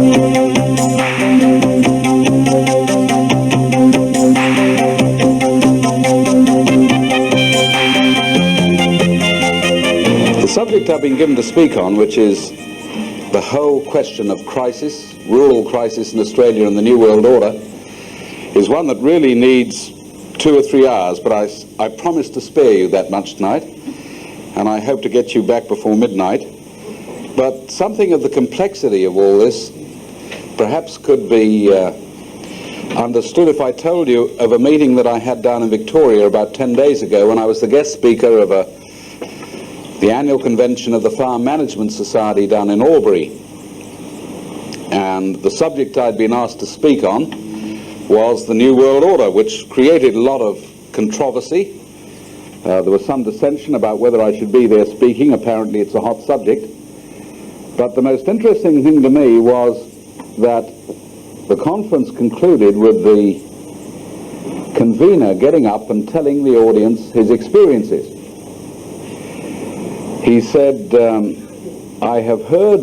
The subject I've been given to speak on, which is the whole question of crisis, rural crisis in Australia and the New World Order, is one that really needs 2 or 3 hours, but I promise to spare you that much tonight, and I hope to get you back before midnight. But something of the complexity of all this perhaps could be understood if I told you of a meeting that I had down in Victoria about 10 days ago when I was the guest speaker of the annual convention of the Farm Management Society down in Albury. And the subject I'd been asked to speak on was the New World Order, which created a lot of controversy. There was some dissension about whether I should be there speaking. Apparently it's a hot subject. But the most interesting thing to me was that the conference concluded with the convener getting up and telling the audience his experiences. He said, I have heard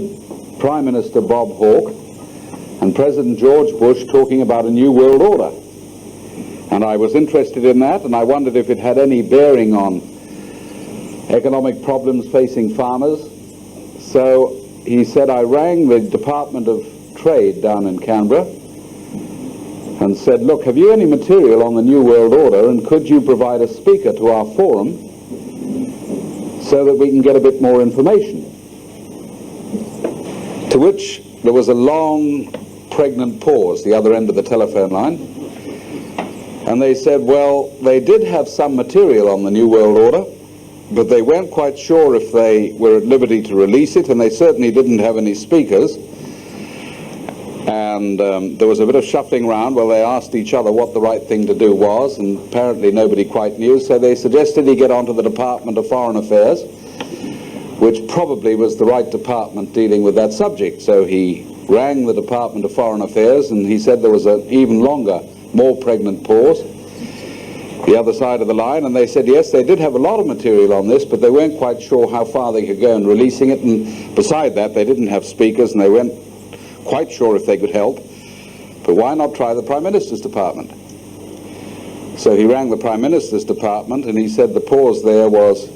Prime Minister Bob Hawke and President George Bush talking about a new world order. And I was interested in that, and I wondered if it had any bearing on economic problems facing farmers. So he said, I rang the Department of Trade down in Canberra and said, look, have you any material on the New World Order, and could you provide a speaker to our forum so that we can get a bit more information? To which there was a long, pregnant pause, the other end of the telephone line, and they said, well, they did have some material on the New World Order, but they weren't quite sure if they were at liberty to release it, and they certainly didn't have any speakers. And there was a bit of shuffling around while they asked each other what the right thing to do was, and apparently nobody quite knew, so they suggested he get onto the Department of Foreign Affairs, which probably was the right department dealing with that subject. So he rang the Department of Foreign Affairs, and he said there was an even longer, more pregnant pause, the other side of the line, and they said yes, they did have a lot of material on this, but they weren't quite sure how far they could go in releasing it, and beside that they didn't have speakers, and they weren't quite sure if they could help, but why not try the Prime Minister's department? So he rang the Prime Minister's department, and he said the pause there was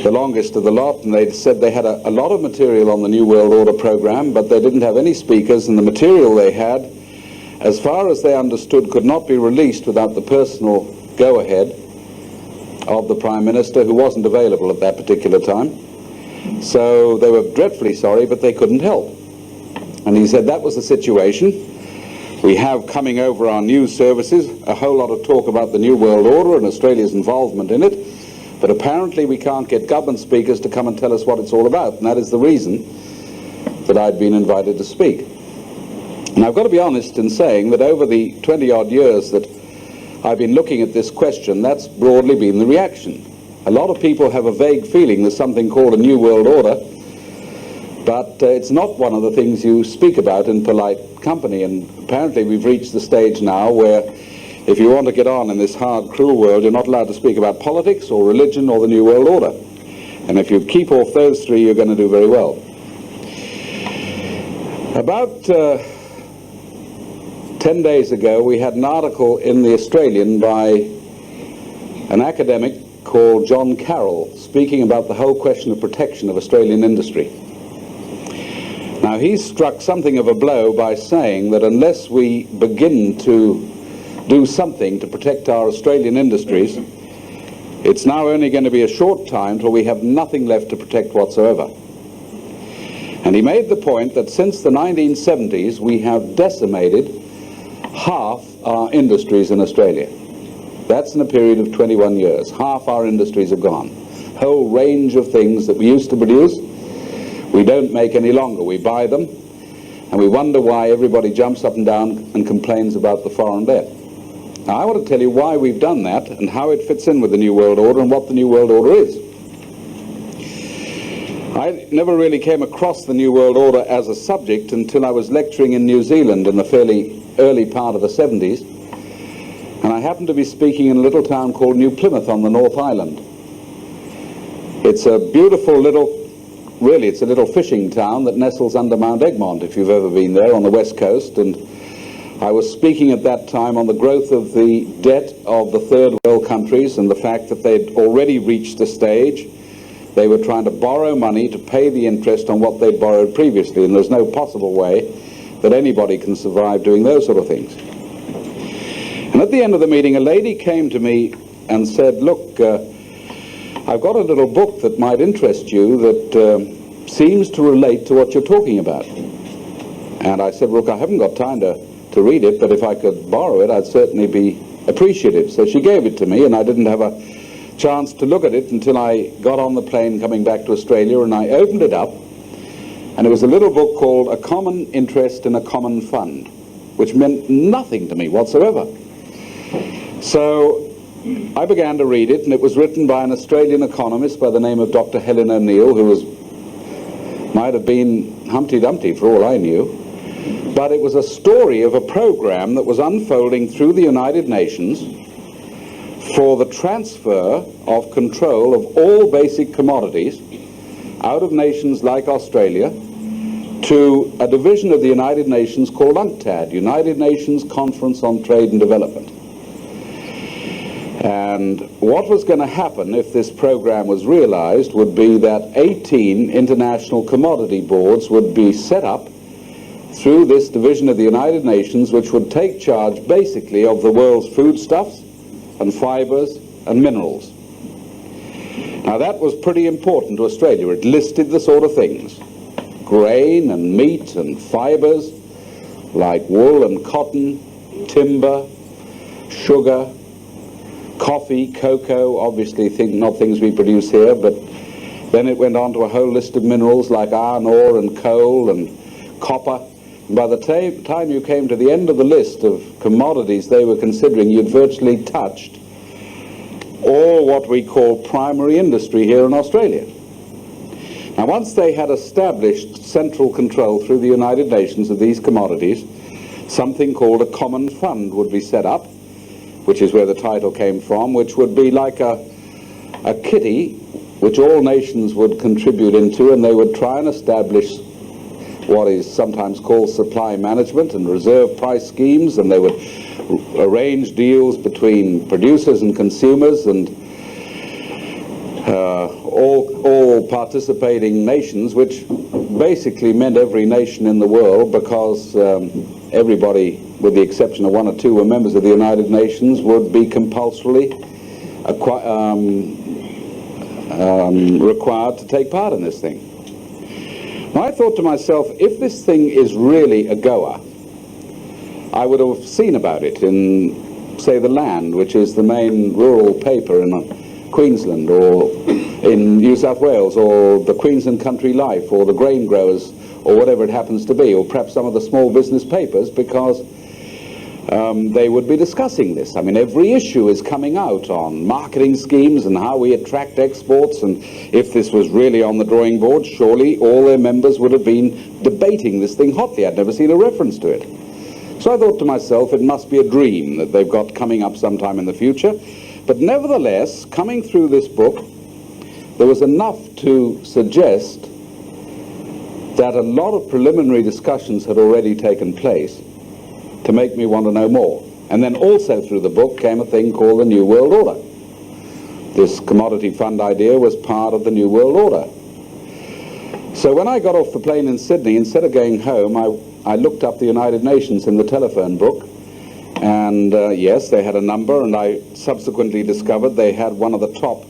the longest of the lot, and they said they had a lot of material on the New World Order program, but they didn't have any speakers, and the material they had, as far as they understood, could not be released without the personal go-ahead of the Prime Minister, who wasn't available at that particular time. So they were dreadfully sorry, but they couldn't help. And he said that was the situation. We have coming over our news services a whole lot of talk about the New World Order and Australia's involvement in it, but apparently we can't get government speakers to come and tell us what it's all about, and that is the reason that I'd been invited to speak. And I've got to be honest in saying that over the 20-odd years that I've been looking at this question, that's broadly been the reaction. A lot of people have a vague feeling there's something called a New World Order, but it's not one of the things you speak about in polite company, and apparently we've reached the stage now where if you want to get on in this hard, cruel world, you're not allowed to speak about politics or religion or the New World Order. And if you keep off those three, you're going to do very well. About 10 days ago, we had an article in the Australian by an academic called John Carroll, speaking about the whole question of protection of Australian industry. Now, he struck something of a blow by saying that unless we begin to do something to protect our Australian industries, it's now only going to be a short time till we have nothing left to protect whatsoever. And he made the point that since the 1970s, we have decimated half our industries in Australia. That's in a period of 21 years. Half our industries have gone. A whole range of things that we used to produce, we don't make any longer. We buy them, and we wonder why everybody jumps up and down and complains about the foreign debt. Now, I want to tell you why we've done that and how it fits in with the New World Order and what the New World Order is. I never really came across the New World Order as a subject until I was lecturing in New Zealand in the fairly early part of the 70s, and I happened to be speaking in a little town called New Plymouth on the North Island. It's a beautiful little really, it's a little fishing town that nestles under Mount Egmont, if you've ever been there, on the west coast. And I was speaking at that time on the growth of the debt of the third world countries and the fact that they'd already reached the stage. They were trying to borrow money to pay the interest on what they'd borrowed previously, and there's no possible way that anybody can survive doing those sort of things. And at the end of the meeting, a lady came to me and said, look, I've got a little book that might interest you that seems to relate to what you're talking about. And I said, look, I haven't got time to read it, but if I could borrow it, I'd certainly be appreciative. So she gave it to me, and I didn't have a chance to look at it until I got on the plane coming back to Australia, and I opened it up, and it was a little book called A Common Interest in a Common Fund, which meant nothing to me whatsoever. So I began to read it, and it was written by an Australian economist by the name of Dr. Helen O'Neill, who might have been Humpty Dumpty for all I knew. But it was a story of a program that was unfolding through the United Nations for the transfer of control of all basic commodities out of nations like Australia to a division of the United Nations called UNCTAD, United Nations Conference on Trade and Development. And what was going to happen if this program was realized would be that 18 international commodity boards would be set up through this division of the United Nations, which would take charge basically of the world's foodstuffs and fibers and minerals. Now that was pretty important to Australia. It listed the sort of things: grain and meat and fibers like wool and cotton, timber, sugar, coffee, cocoa, obviously not things we produce here, but then it went on to a whole list of minerals like iron ore and coal and copper. By the time you came to the end of the list of commodities they were considering, you'd virtually touched all what we call primary industry here in Australia. Now, once they had established central control through the United Nations of these commodities, something called a common fund would be set up, which is where the title came from, which would be like a kitty which all nations would contribute into, and they would try and establish what is sometimes called supply management and reserve price schemes, and they would arrange deals between producers and consumers and all participating nations, which basically meant every nation in the world, because everybody, with the exception of one or two, were members of the United Nations, would be compulsorily required to take part in this thing. Now, I thought to myself, if this thing is really a goer, I would have seen about it in, say, The Land, which is the main rural paper in Queensland, or in New South Wales, or the Queensland Country Life, or the Grain Growers, or whatever it happens to be, or perhaps some of the small business papers, because they would be discussing this. I mean, every issue is coming out on marketing schemes and how we attract exports, and if this was really on the drawing board, surely all their members would have been debating this thing hotly. I'd never seen a reference to it. So I thought to myself, it must be a dream that they've got coming up sometime in the future. But nevertheless, coming through this book, there was enough to suggest that a lot of preliminary discussions had already taken place to make me want to know more. And then also through the book came a thing called the New World Order. This commodity fund idea was part of the New World Order. So when I got off the plane in Sydney, instead of going home, I looked up the United Nations in the telephone book, and yes, they had a number, and I subsequently discovered they had one of the top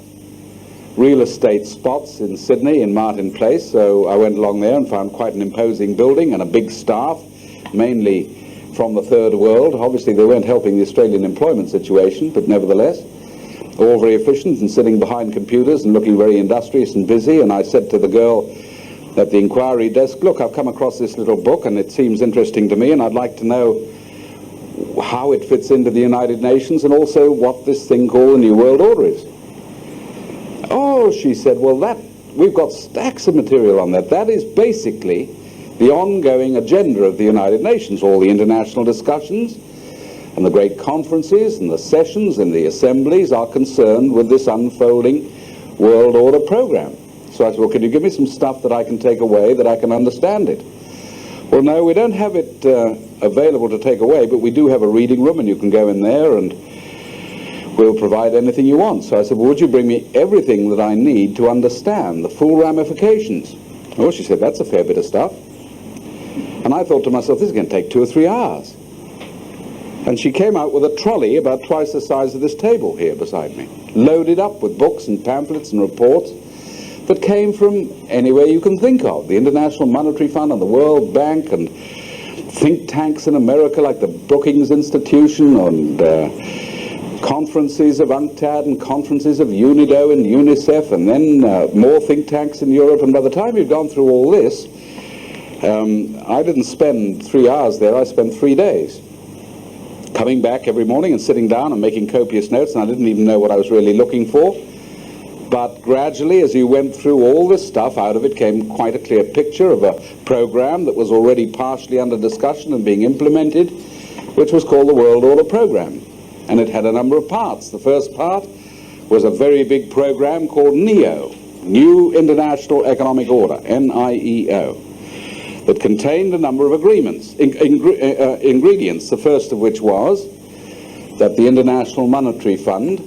real estate spots in Sydney, in Martin Place. So I went along there and found quite an imposing building and a big staff, mainly from the third world. Obviously they weren't helping the Australian employment situation, but nevertheless, all very efficient and sitting behind computers and looking very industrious and busy. And I said to the girl at the inquiry desk, look, I've come across this little book and it seems interesting to me, and I'd like to know how it fits into the United Nations and also what this thing called the New World Order is. Oh, she said, well, we've got stacks of material on that. That is basically the ongoing agenda of the United Nations. All the international discussions and the great conferences and the sessions and the assemblies are concerned with this unfolding world order program. So I said, well, can you give me some stuff that I can take away, that I can understand it? Well, no, we don't have it available to take away, but we do have a reading room, and you can go in there and we'll provide anything you want. So I said, well, would you bring me everything that I need to understand the full ramifications? Oh, she said, that's a fair bit of stuff. And I thought to myself, this is going to take 2 or 3 hours. And she came out with a trolley about twice the size of this table here beside me, loaded up with books and pamphlets and reports that came from anywhere you can think of. The International Monetary Fund and the World Bank and think tanks in America like the Brookings Institution and conferences of UNCTAD and conferences of UNIDO and UNICEF, and then more think tanks in Europe. And by the time you'd gone through all this, I didn't spend 3 hours there, I spent 3 days. Coming back every morning and sitting down and making copious notes, and I didn't even know what I was really looking for. But gradually, as you went through all this stuff, out of it came quite a clear picture of a program that was already partially under discussion and being implemented, which was called the World Order Program. And it had a number of parts. The first part was a very big program called NEO, New International Economic Order, NIEO, that contained a number of agreements, ingredients, the first of which was that the International Monetary Fund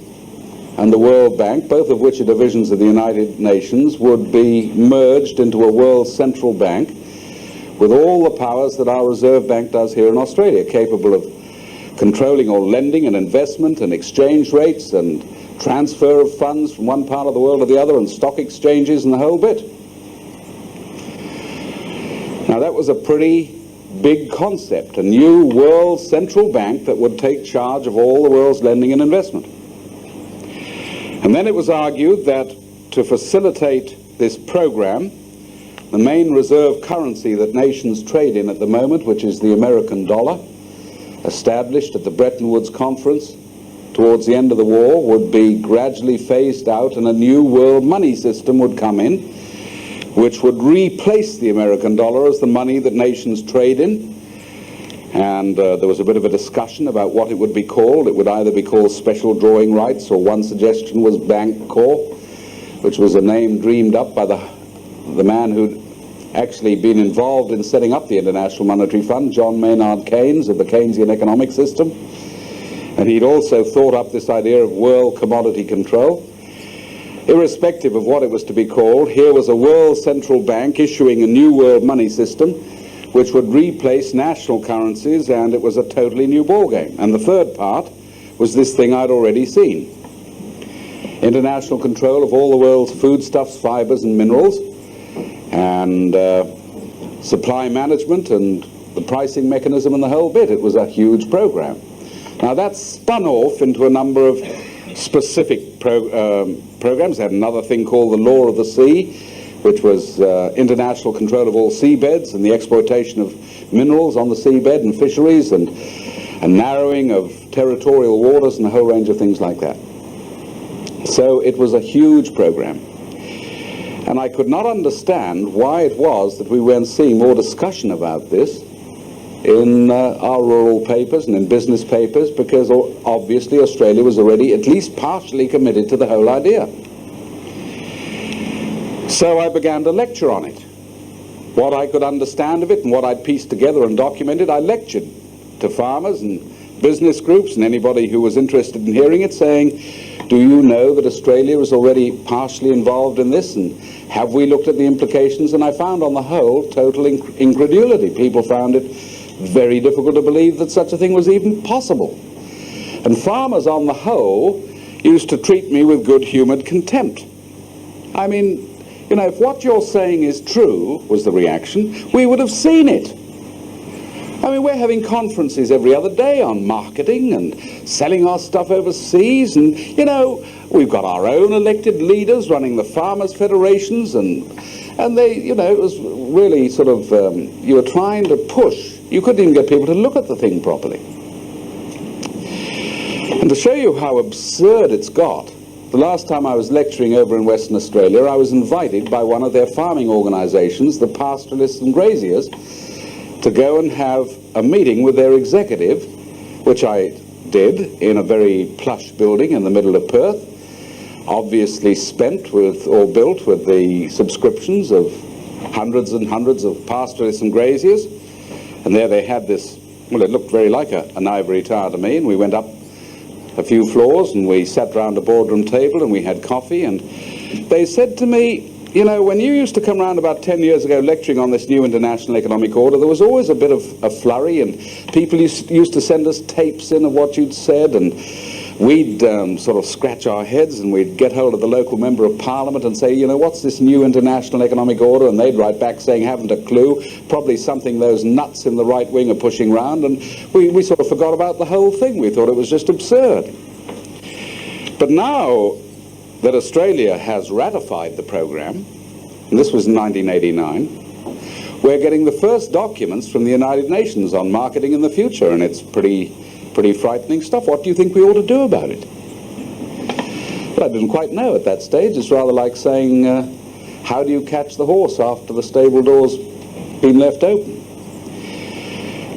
and the World Bank, both of which are divisions of the United Nations, would be merged into a world central bank with all the powers that our Reserve Bank does here in Australia, capable of controlling all lending and investment and exchange rates and transfer of funds from one part of the world to the other and stock exchanges and the whole bit. Now that was a pretty big concept, a new world central bank that would take charge of all the world's lending and investment. And then it was argued that to facilitate this program, the main reserve currency that nations trade in at the moment, which is the American dollar, established at the Bretton Woods Conference towards the end of the war, would be gradually phased out, and a new world money system would come in, which would replace the American dollar as the money that nations trade in. And there was a bit of a discussion about what it would be called. It would either be called special drawing rights, or one suggestion was Bank Corp, which was a name dreamed up by the man who'd actually been involved in setting up the International Monetary Fund, John Maynard Keynes, of the Keynesian economic system. And he'd also thought up this idea of world commodity control. Irrespective of what it was to be called, here was a world central bank issuing a new world money system which would replace national currencies, and it was a totally new ballgame. And the third part was this thing I'd already seen. International control of all the world's foodstuffs, fibers and minerals, and supply management and the pricing mechanism and the whole bit. It was a huge program. Now that spun off into a number of specific programs. They had another thing called the Law of the Sea, which was international control of all seabeds and the exploitation of minerals on the seabed and fisheries, and a narrowing of territorial waters and a whole range of things like that. So it was a huge program. And I could not understand why it was that we weren't seeing more discussion about this in our rural papers and in business papers, because obviously Australia was already at least partially committed to the whole idea. So I began to lecture on it. What I could understand of it and what I'd pieced together and documented, I lectured to farmers and business groups and anybody who was interested in hearing it, saying, do you know that Australia is already partially involved in this, and have we looked at the implications? And I found on the whole total incredulity. People found it very difficult to believe that such a thing was even possible. And farmers on the whole used to treat me with good-humoured contempt. I mean, you know, if what you're saying is true, was the reaction, we would have seen it. I mean, we're having conferences every other day on marketing and selling our stuff overseas, and, you know, we've got our own elected leaders running the farmers' federations, and they, you know, it was really sort of, you were trying to push. You couldn't even get people to look at the thing properly. And to show you how absurd it's got, the last time I was lecturing over in Western Australia, I was invited by one of their farming organizations, the Pastoralists and Graziers, to go and have a meeting with their executive, which I did in a very plush building in the middle of Perth. obviously spent with, or built with, the subscriptions of hundreds and hundreds of pastoralists and graziers. And there they had this, well, it looked very like an ivory tower to me, and we went up a few floors and we sat round a boardroom table and we had coffee, and they said to me, you know, when you used to come round about 10 years ago lecturing on this new international economic order, there was always a bit of a flurry, and people used to send us tapes in of what you'd said, and we'd sort of scratch our heads and we'd get hold of the local member of parliament and say, you know, what's this new international economic order? And they'd write back saying, haven't a clue, probably something those nuts in the right wing are pushing round, and we sort of forgot about the whole thing. We thought it was just absurd. But now that Australia has ratified the program, and this was in 1989, we're getting the first documents from the United Nations on marketing in the future, and it's pretty frightening stuff. What do you think we ought to do about it? Well, I didn't quite know at that stage. It's rather like saying, how do you catch the horse after the stable door's been left open?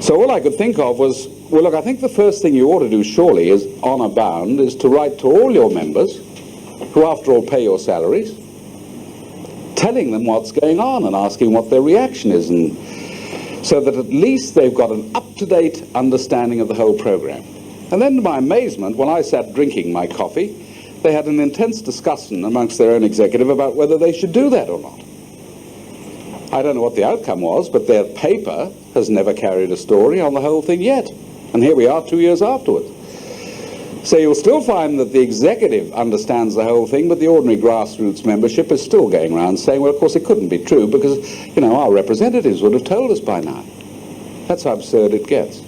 So all I could think of was, well, look, I think the first thing you ought to do, surely, is honour bound, is to write to all your members, who after all pay your salaries, telling them what's going on and asking what their reaction is, and so that at least they've got an up-to-date understanding of the whole program. And then to my amazement, when I sat drinking my coffee, they had an intense discussion amongst their own executive about whether they should do that or not. I don't know what the outcome was, but their paper has never carried a story on the whole thing yet. And here we are 2 years afterwards. So you'll still find that the executive understands the whole thing, but the ordinary grassroots membership is still going around saying, well, of course it couldn't be true because, you know, our representatives would have told us by now. That's how absurd it gets.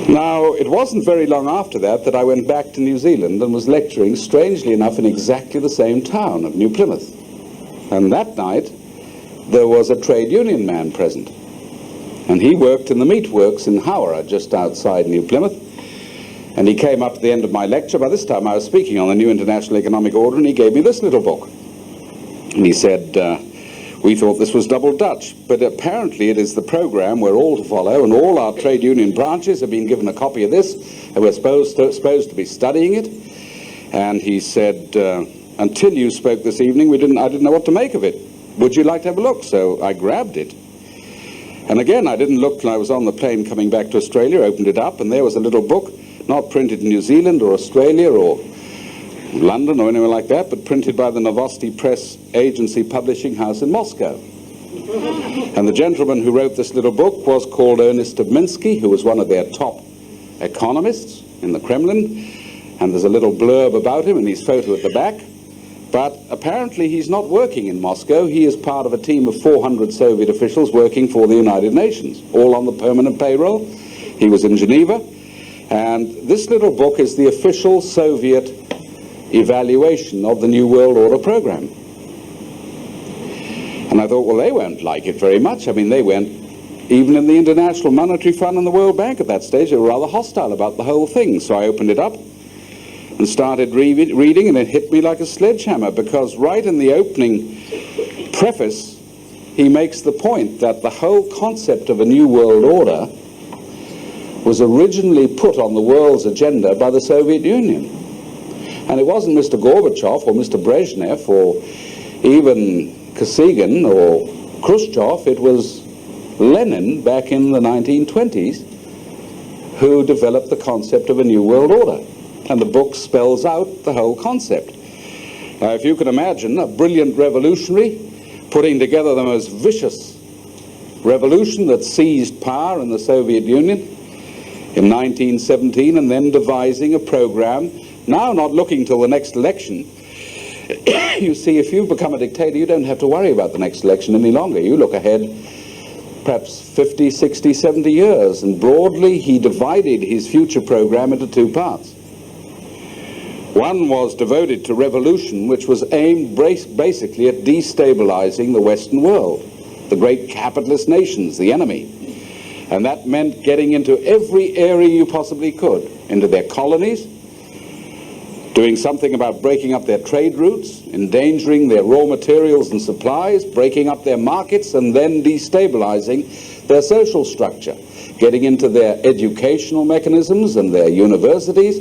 Now, it wasn't very long after that I went back to New Zealand and was lecturing, strangely enough, in exactly the same town of New Plymouth. And that night, there was a trade union man present. And he worked in the meatworks in Howrah, just outside New Plymouth. And he came up at the end of my lecture. By this time I was speaking on the new international economic order, and he gave me this little book. And he said, we thought this was double Dutch, but apparently it is the program we're all to follow, and all our trade union branches have been given a copy of this, and we're supposed to be studying it. And he said, until you spoke this evening, I didn't know what to make of it. Would you like to have a look? So I grabbed it. And again, I didn't look till I was on the plane coming back to Australia, opened it up, and there was a little book, not printed in New Zealand or Australia or London or anywhere like that, but printed by the Novosti Press Agency Publishing House in Moscow. And the gentleman who wrote this little book was called Ernest Dubminsky, who was one of their top economists in the Kremlin, and there's a little blurb about him and his photo at the back. But apparently he's not working in Moscow. He is part of a team of 400 Soviet officials working for the United Nations, all on the permanent payroll. He was in Geneva. And this little book is the official Soviet evaluation of the New World Order program. And I thought, well, they won't like it very much. I mean, they went, even in the International Monetary Fund and the World Bank at that stage, they were rather hostile about the whole thing. So I opened it up and started reading, and it hit me like a sledgehammer, because right in the opening preface, he makes the point that the whole concept of a new world order was originally put on the world's agenda by the Soviet Union. And it wasn't Mr. Gorbachev or Mr. Brezhnev or even Kosygin or Khrushchev. It was Lenin back in the 1920s who developed the concept of a new world order. And the book spells out the whole concept. Now, if you can imagine a brilliant revolutionary putting together the most vicious revolution that seized power in the Soviet Union in 1917, and then devising a program, now not looking till the next election. You see, if you become a dictator, you don't have to worry about the next election any longer. You look ahead perhaps 50, 60, 70 years, and broadly he divided his future program into two parts. One was devoted to revolution, which was aimed basically at destabilizing the Western world, the great capitalist nations, the enemy. And that meant getting into every area you possibly could, into their colonies, doing something about breaking up their trade routes, endangering their raw materials and supplies, breaking up their markets, and then destabilizing their social structure, getting into their educational mechanisms and their universities,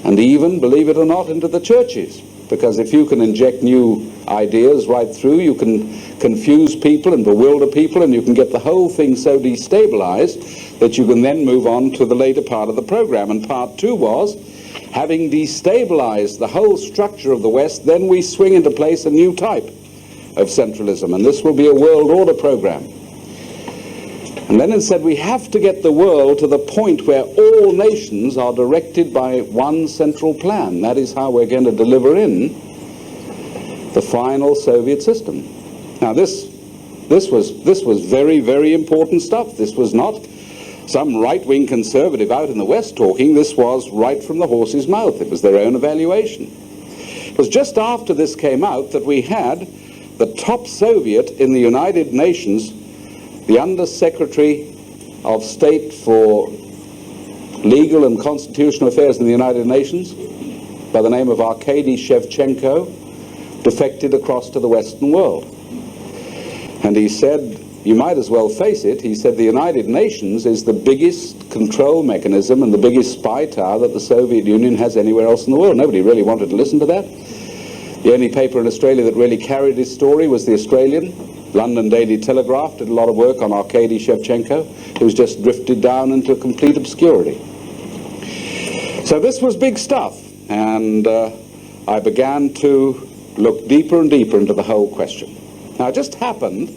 and even, believe it or not, into the churches. Because if you can inject new ideas right through, you can confuse people and bewilder people, and you can get the whole thing so destabilized that you can then move on to the later part of the program. And part two was, having destabilized the whole structure of the West, then we swing into place a new type of centralism, and this will be a world order program. And Lenin said we have to get the world to the point where all nations are directed by one central plan. That is how we're going to deliver in the final Soviet system. Now this was very, very important stuff. This was not some right-wing conservative out in the West talking. This was right from the horse's mouth. It was their own evaluation. It was just after this came out that we had the top Soviet in the United Nations, the Under-Secretary of State for Legal and Constitutional Affairs in the United Nations, by the name of Arkady Shevchenko, defected across to the Western world. And he said, you might as well face it, he said the United Nations is the biggest control mechanism and the biggest spy tower that the Soviet Union has anywhere else in the world. Nobody really wanted to listen to that. The only paper in Australia that really carried his story was the Australian. London Daily Telegraph did a lot of work on Arkady Shevchenko, who's just drifted down into complete obscurity. So this was big stuff, and I began to look deeper and deeper into the whole question. Now it just happened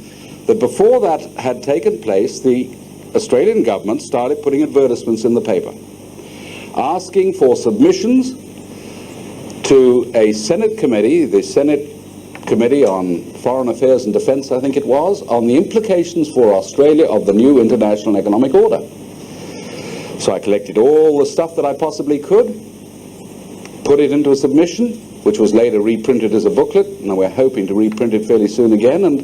that before that had taken place, the Australian government started putting advertisements in the paper, asking for submissions to a Senate committee, the Senate Committee on Foreign Affairs and Defence, I think it was, on the implications for Australia of the new international economic order. So I collected all the stuff that I possibly could, put it into a submission, which was later reprinted as a booklet, and we're hoping to reprint it fairly soon again, and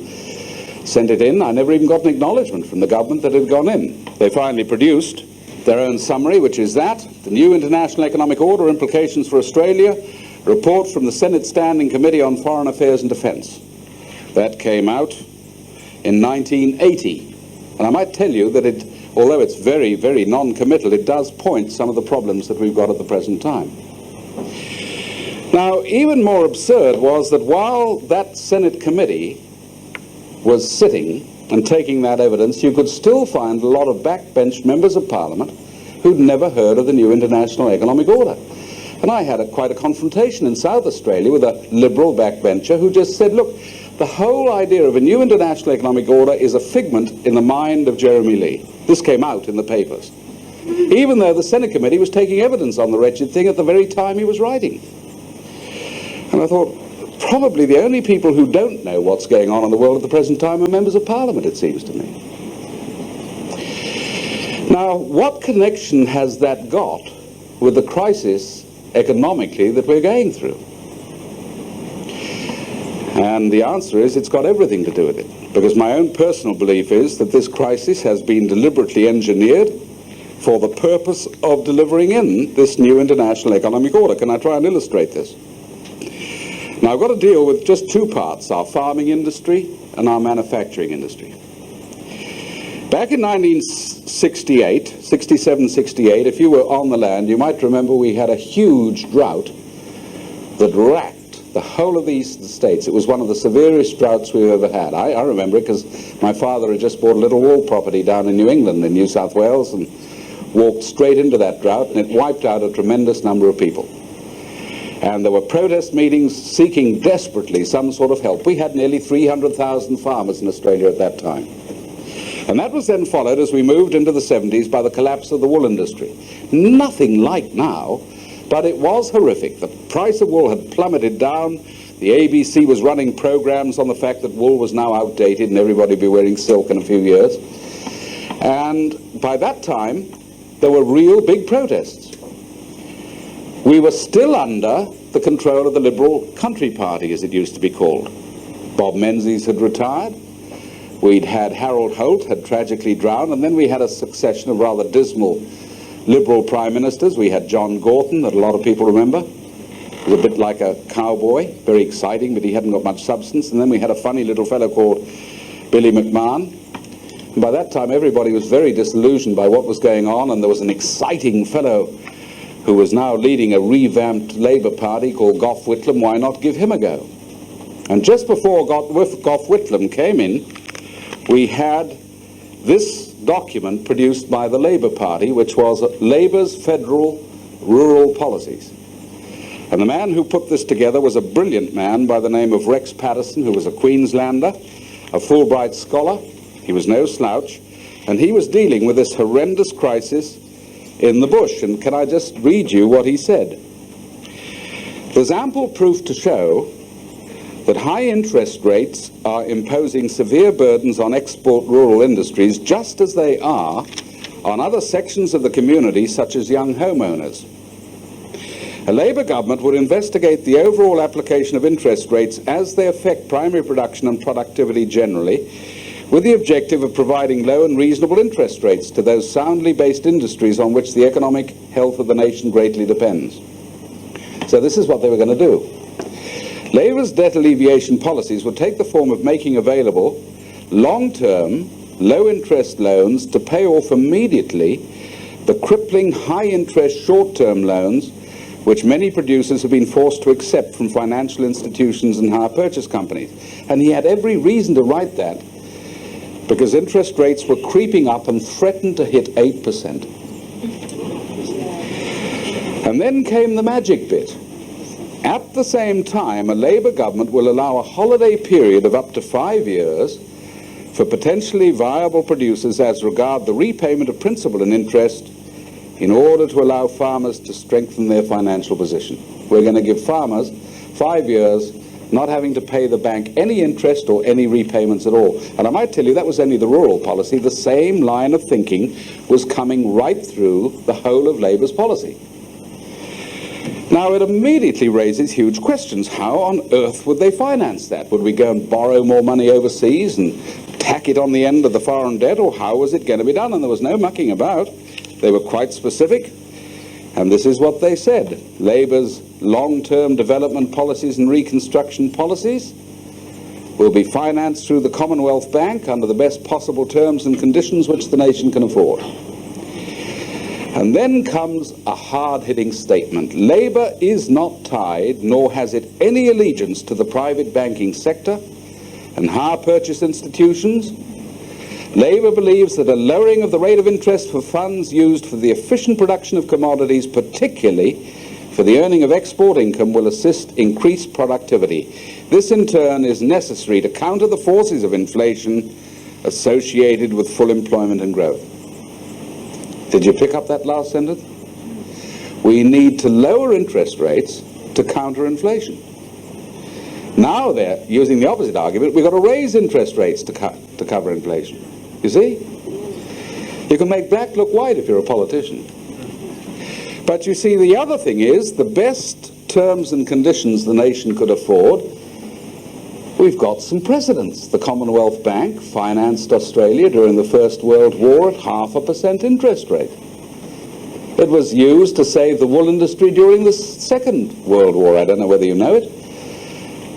sent it in. I never even got an acknowledgement from the government that it had gone in. They finally produced their own summary, which is that, the new international economic order, implications for Australia, report from the Senate Standing Committee on Foreign Affairs and Defence. That came out in 1980. And I might tell you that it, although it's very, very non-committal, it does point some of the problems that we've got at the present time. Now, even more absurd was that while that Senate committee was sitting and taking that evidence, you could still find a lot of backbench members of Parliament who'd never heard of the new international economic order. And I had quite a confrontation in South Australia with a liberal backbencher who just said, look, the whole idea of a new international economic order is a figment in the mind of Jeremy Lee. This came out in the papers, even though the Senate committee was taking evidence on the wretched thing at the very time he was writing. And I thought, probably the only people who don't know what's going on in the world at the present time are members of Parliament, it seems to me. Now, what connection has that got with the crisis economically that we're going through? And the answer is it's got everything to do with it, because my own personal belief is that this crisis has been deliberately engineered for the purpose of delivering in this new international economic order. Can I try and illustrate this? Now I've got to deal with just two parts, our farming industry and our manufacturing industry. Back in 67, 68, if you were on the land, you might remember we had a huge drought that racked the whole of the eastern states. It was one of the severest droughts we've ever had. I remember it because my father had just bought a little wool property down in New England, in New South Wales, and walked straight into that drought, and it wiped out a tremendous number of people. And there were protest meetings seeking desperately some sort of help. We had nearly 300,000 farmers in Australia at that time. And that was then followed, as we moved into the 70s, by the collapse of the wool industry. Nothing like now, but it was horrific. The price of wool had plummeted down. The ABC was running programs on the fact that wool was now outdated and everybody would be wearing silk in a few years. And by that time, there were real big protests. We were still under the control of the Liberal Country Party, as it used to be called. Bob Menzies had retired. We'd had Harold Holt had tragically drowned, and then we had a succession of rather dismal Liberal prime ministers. We had John Gorton, that a lot of people remember. He was a bit like a cowboy, very exciting, but he hadn't got much substance. And then we had a funny little fellow called Billy McMahon. And by that time, everybody was very disillusioned by what was going on, and there was an exciting fellow who was now leading a revamped Labour Party called Gough Whitlam, why not give him a go? And just before Gough Whitlam came in, we had this document produced by the Labour Party, which was Labour's Federal Rural Policies. And the man who put this together was a brilliant man by the name of Rex Patterson, who was a Queenslander, a Fulbright scholar. He was no slouch, and he was dealing with this horrendous crisis in the bush. And can I just read you what he said? There's ample proof to show that high interest rates are imposing severe burdens on export rural industries, just as they are on other sections of the community, such as young homeowners. A Labour government would investigate the overall application of interest rates as they affect primary production and productivity generally, with the objective of providing low and reasonable interest rates to those soundly based industries on which the economic health of the nation greatly depends. So this is what they were going to do. Labour's debt alleviation policies would take the form of making available long-term, low-interest loans to pay off immediately the crippling high-interest short-term loans which many producers have been forced to accept from financial institutions and hire purchase companies. And he had every reason to write that, because interest rates were creeping up and threatened to hit 8%. And then came the magic bit. At the same time, a Labour government will allow a holiday period of up to 5 years for potentially viable producers as regard the repayment of principal and interest, in order to allow farmers to strengthen their financial position. We're going to give farmers 5 years not having to pay the bank any interest or any repayments at all. And I might tell you that was only the rural policy. The same line of thinking was coming right through the whole of Labour's policy. Now, it immediately raises huge questions. How on earth would they finance that? Would we go and borrow more money overseas and tack it on the end of the foreign debt, or how was it going to be done? And there was no mucking about. They were quite specific, and this is what they said. Labour's long-term development policies and reconstruction policies will be financed through the Commonwealth Bank under the best possible terms and conditions which the nation can afford. And then comes a hard-hitting statement. Labour is not tied, nor has it any allegiance to the private banking sector and hire purchase institutions. Labour believes that a lowering of the rate of interest for funds used for the efficient production of commodities, particularly for the earning of export income, will assist increased productivity. This in turn is necessary to counter the forces of inflation associated with full employment and growth. Did you pick up that last sentence? We need to lower interest rates to counter inflation. Now they're using the opposite argument. We've got to raise interest rates to cover inflation. You see? You can make black look white if you're a politician. But you see, the other thing is, the best terms and conditions the nation could afford, we've got some precedents. The Commonwealth Bank financed Australia during the First World War at 0.5% interest rate. It was used to save the wool industry during the Second World War. I don't know whether you know it.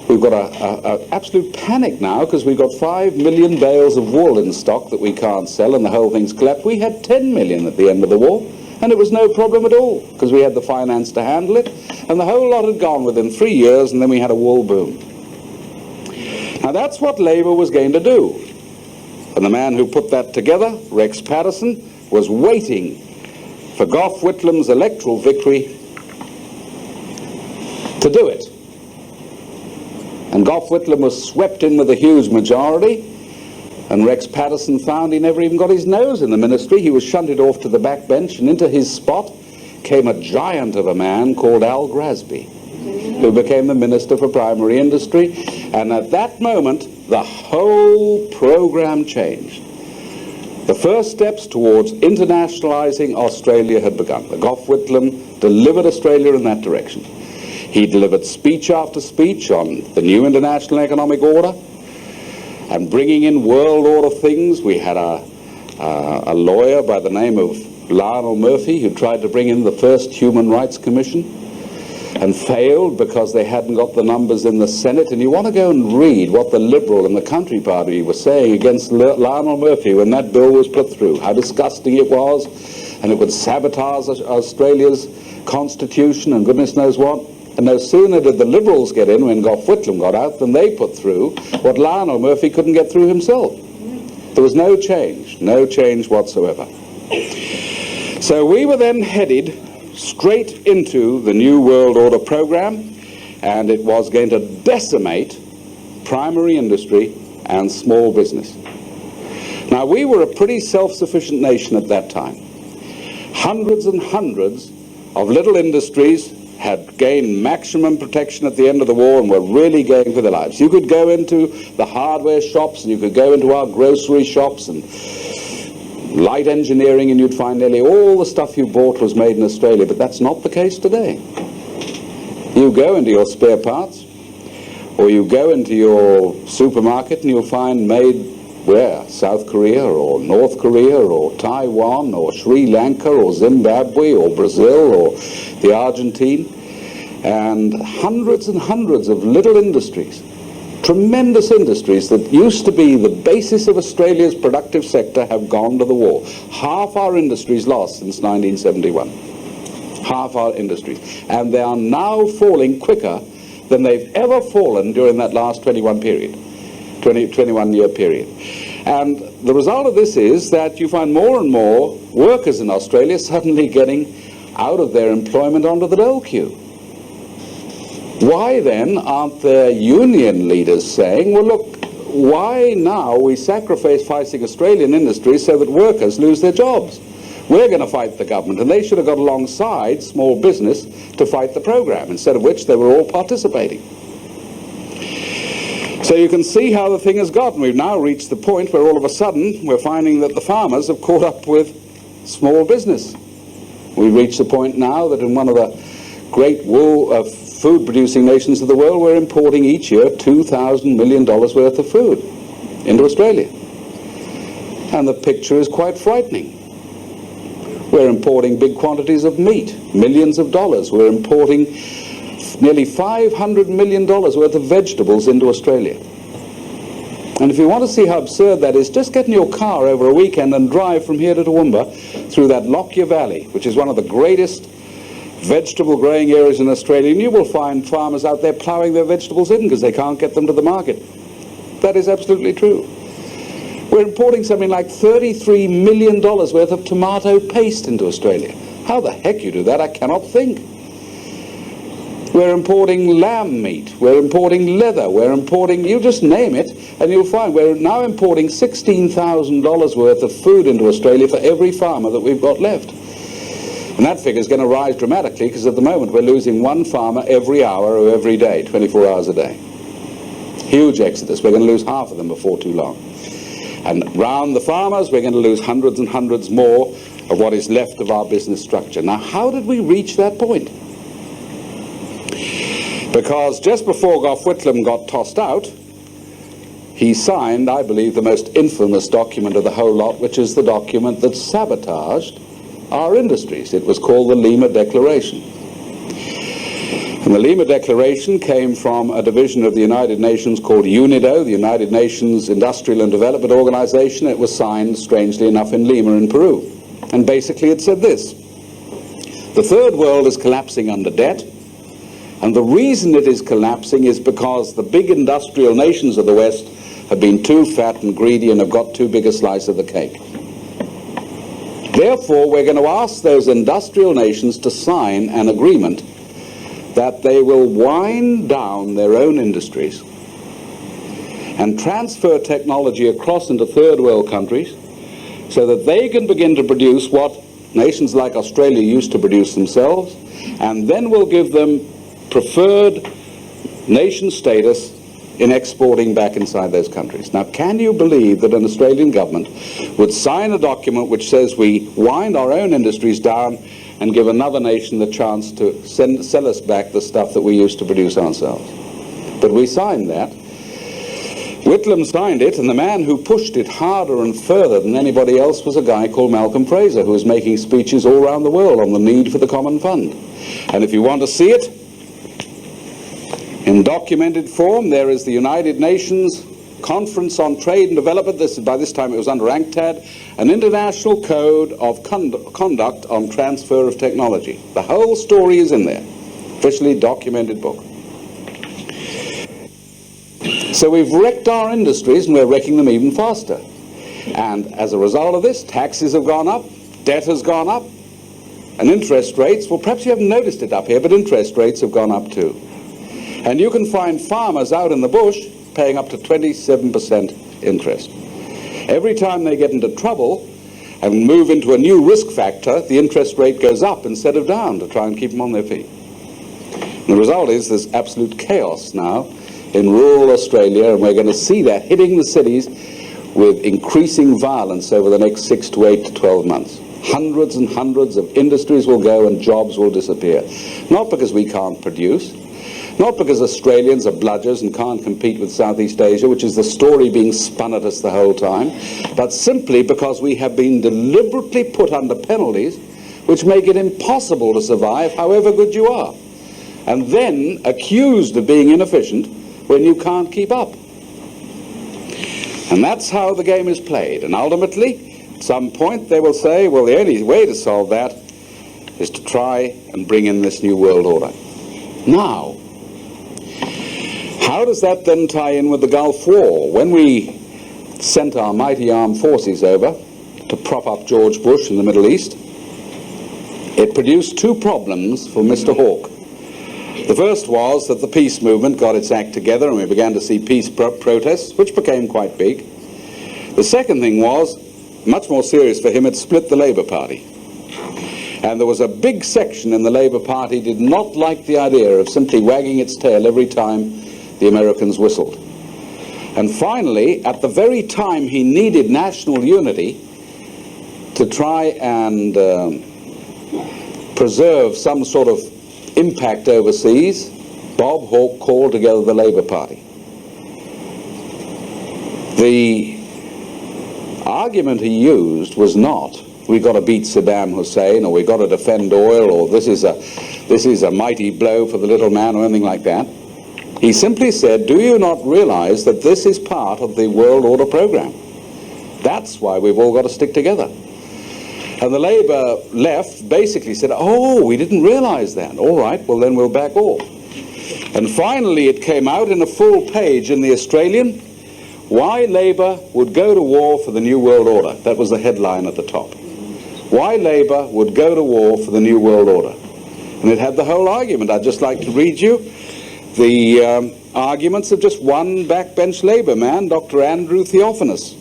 We've got an absolute panic now because we've got 5 million bales of wool in stock that we can't sell, and the whole thing's collapsed. We had 10 million at the end of the war, and it was no problem at all because we had the finance to handle it, and the whole lot had gone within 3 years, and then we had a wool boom. Now that's what Labour was going to do, and the man who put that together, Rex Patterson, was waiting for Gough Whitlam's electoral victory to do it. And Gough Whitlam was swept in with a huge majority, and Rex Patterson found he never even got his nose in the ministry. He was shunted off to the backbench, and into his spot came a giant of a man called Al Grasby, who became the Minister for Primary Industry. And at that moment, the whole program changed. The first steps towards internationalizing Australia had begun. The Gough Whitlam delivered Australia in that direction. He delivered speech after speech on the new international economic order and bringing in world order things. We had a lawyer by the name of Lionel Murphy who tried to bring in the first Human Rights Commission and failed because they hadn't got the numbers in the Senate. And you want to go and read what the Liberal and the Country Party were saying against Lionel Murphy when that bill was put through, how disgusting it was, and it would sabotage Australia's constitution and goodness knows what. And no sooner did the Liberals get in when Gough Whitlam got out than they put through what Lionel Murphy couldn't get through himself. There was no change whatsoever. So we were then headed straight into the New World Order program, and it was going to decimate primary industry and small business. Now, we were a pretty self-sufficient nation at that time. Hundreds and hundreds of little industries had gained maximum protection at the end of the war and were really going for their lives. You could go into the hardware shops, and you could go into our grocery shops and light engineering, and you'd find nearly all the stuff you bought was made in Australia, but that's not the case today. You go into your spare parts, or you go into your supermarket, and you'll find made where? South Korea, or North Korea, or Taiwan, or Sri Lanka, or Zimbabwe, or Brazil, or the Argentine, and hundreds of little industries, tremendous industries that used to be the basis of Australia's productive sector have gone to the wall. Half our industries lost since 1971. Half our industries. And they are now falling quicker than they've ever fallen during that last 21-year period. And the result of this is that you find more and more workers in Australia suddenly getting out of their employment onto the dole queue. Why then aren't the union leaders saying, well look, why now are we sacrificing Australian industries so that workers lose their jobs? We're going to fight the government, and they should have got alongside small business to fight the program, instead of which they were all participating. So you can see how the thing has gotten. We've now reached the point where all of a sudden we're finding that the farmers have caught up with small business. We've reached the point now that in one of the great food-producing nations of the world, we're importing each year $2,000 million worth of food into Australia. And the picture is quite frightening. We're importing big quantities of meat, millions of dollars. We're importing nearly $500 million worth of vegetables into Australia. And if you want to see how absurd that is, just get in your car over a weekend and drive from here to Toowoomba through that Lockyer Valley, which is one of the greatest vegetable growing areas in Australia, and you will find farmers out there ploughing their vegetables in because they can't get them to the market. That is absolutely true. We're importing something like $33 million worth of tomato paste into Australia. How the heck you do that, I cannot think. We're importing lamb meat, we're importing leather, we're importing, you just name it, and you'll find we're now importing $16,000 worth of food into Australia for every farmer that we've got left. And that figure is going to rise dramatically, because at the moment we're losing one farmer every hour or every day, 24 hours a day. Huge exodus. We're going to lose half of them before too long. And round the farmers, we're going to lose hundreds and hundreds more of what is left of our business structure. Now, how did we reach that point? Because just before Gough Whitlam got tossed out, he signed, I believe, the most infamous document of the whole lot, which is the document that sabotaged our industries. It was called the Lima Declaration. And the Lima Declaration came from a division of the United Nations called UNIDO, the United Nations Industrial and Development Organization. It was signed, strangely enough, in Lima in Peru. And basically it said this: the third world is collapsing under debt, and the reason it is collapsing is because the big industrial nations of the West have been too fat and greedy and have got too big a slice of the cake. Therefore, we're going to ask those industrial nations to sign an agreement that they will wind down their own industries and transfer technology across into third world countries so that they can begin to produce what nations like Australia used to produce themselves, and then we'll give them preferred nation status in exporting back inside those countries. Now, can you believe that an Australian government would sign a document which says we wind our own industries down and give another nation the chance to sell us back the stuff that we used to produce ourselves? But we signed that. Whitlam signed it, and the man who pushed it harder and further than anybody else was a guy called Malcolm Fraser, who was making speeches all around the world on the need for the common fund. And if you want to see it, in documented form, there is the United Nations Conference on Trade and Development. By this time it was under UNCTAD, an international code of conduct on transfer of technology. The whole story is in there, officially documented book. So we've wrecked our industries, and we're wrecking them even faster. And as a result of this, taxes have gone up, debt has gone up, and interest rates, well, perhaps you haven't noticed it up here, but interest rates have gone up too. And you can find farmers out in the bush paying up to 27% interest. Every time they get into trouble and move into a new risk factor, the interest rate goes up instead of down to try and keep them on their feet. And the result is there's absolute chaos now in rural Australia, and we're going to see that hitting the cities with increasing violence over the next 6 to 8 to 12 months. Hundreds and hundreds of industries will go and jobs will disappear. Not because we can't produce, not because Australians are bludgers and can't compete with Southeast Asia, which is the story being spun at us the whole time, but simply because we have been deliberately put under penalties which make it impossible to survive however good you are, and then accused of being inefficient when you can't keep up. And that's how the game is played. And ultimately, at some point they will say, well, the only way to solve that is to try and bring in this new world order. Now, how does that then tie in with the Gulf War? When we sent our mighty armed forces over to prop up George Bush in the Middle East, it produced two problems for Mr. Hawke. The first was that the peace movement got its act together and we began to see peace protests, which became quite big. The second thing was, much more serious for him, it split the Labour Party. And there was a big section in the Labour Party did not like the idea of simply wagging its tail every time the Americans whistled. And finally, at the very time he needed national unity to try and preserve some sort of impact overseas, Bob Hawke called together the Labour Party. The argument he used was not, we've got to beat Saddam Hussein, or we've got to defend oil, or this is a mighty blow for the little man, or anything like that. He simply said, do you not realize that this is part of the World Order program? That's why we've all got to stick together. And the Labour left basically said, oh, we didn't realize that. All right, well then we'll back off. And finally it came out in a full page in the Australian, why Labour would go to war for the New World Order. That was the headline at the top. Why Labour would go to war for the New World Order. And it had the whole argument. I'd just like to read you the arguments of just one backbench Labour man, Dr. Andrew Theophanous.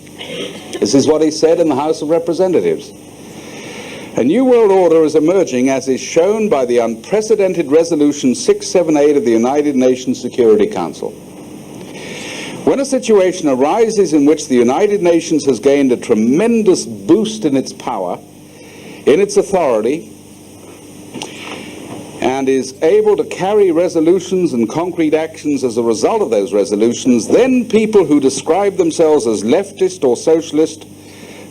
This is what he said in the House of Representatives. A new world order is emerging, as is shown by the unprecedented Resolution 678 of the United Nations Security Council. When a situation arises in which the United Nations has gained a tremendous boost in its power, in its authority, and is able to carry resolutions and concrete actions as a result of those resolutions, then people who describe themselves as leftist or socialist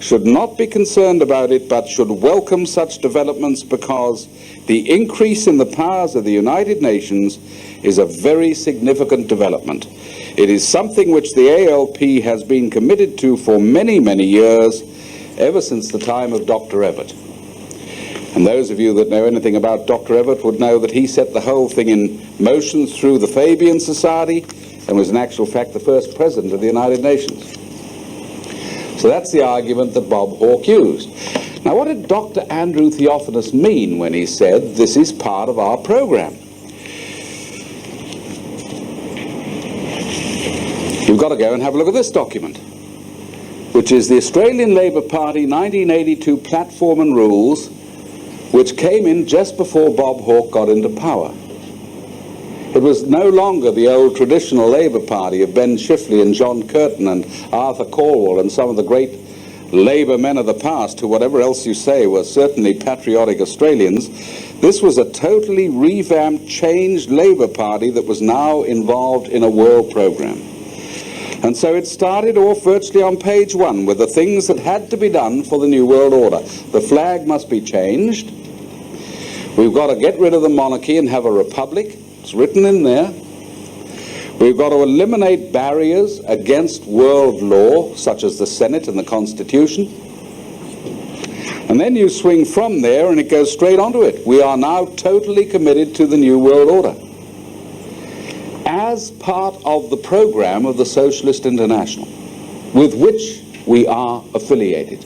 should not be concerned about it, but should welcome such developments, because the increase in the powers of the United Nations is a very significant development. It is something which the ALP has been committed to for many, many years, ever since the time of Dr. Evatt. And those of you that know anything about Dr. Evatt would know that he set the whole thing in motion through the Fabian Society and was in actual fact the first president of the United Nations. So that's the argument that Bob Hawke used. Now, what did Dr. Andrew Theophanous mean when he said this is part of our program? You've got to go and have a look at this document, which is the Australian Labour Party 1982 Platform and Rules, which came in just before Bob Hawke got into power. It was no longer the old traditional Labour Party of Ben Chifley and John Curtin and Arthur Calwell and some of the great Labour men of the past, who, whatever else you say, were certainly patriotic Australians. This was a totally revamped, changed Labour Party that was now involved in a world program. And so it started off virtually on page 1 with the things that had to be done for the New World Order. The flag must be changed. We've got to get rid of the monarchy and have a republic. It's written in there. We've got to eliminate barriers against world law, such as the Senate and the Constitution. And then you swing from there and it goes straight onto it. We are now totally committed to the New World Order as part of the program of the Socialist International, with which we are affiliated.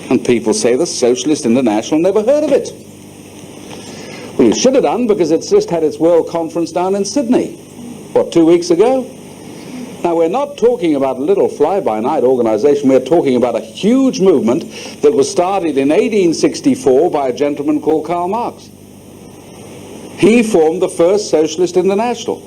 And people say the Socialist International, never heard of it. Well, you should have done, because it's just had its World Conference down in Sydney, what, 2 weeks ago? Now, we're not talking about a little fly-by-night organization. We're talking about a huge movement that was started in 1864 by a gentleman called Karl Marx. He formed the first Socialist International.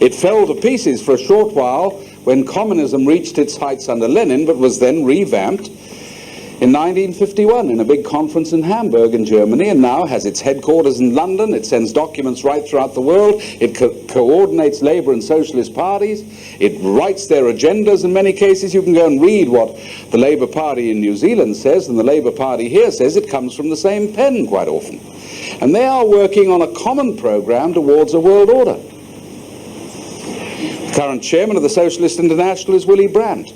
It fell to pieces for a short while when communism reached its heights under Lenin, but was then revamped in 1951 in a big conference in Hamburg in Germany, and now has its headquarters in London. It sends documents right throughout the world. It coordinates labor and socialist parties. It writes their agendas in many cases. You can go and read what the Labour Party in New Zealand says and the Labour Party here says. It comes from the same pen quite often. And they are working on a common program towards a world order. The current chairman of the Socialist International is Willy Brandt.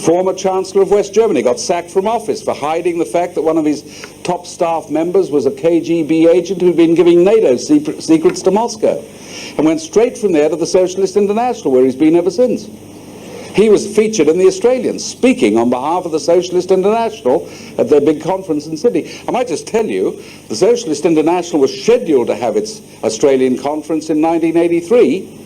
Former Chancellor of West Germany, got sacked from office for hiding the fact that one of his top staff members was a KGB agent who'd been giving NATO secrets to Moscow, and went straight from there to the Socialist International, where he's been ever since. He was featured in The Australian, speaking on behalf of the Socialist International at their big conference in Sydney. I might just tell you, the Socialist International was scheduled to have its Australian conference in 1983,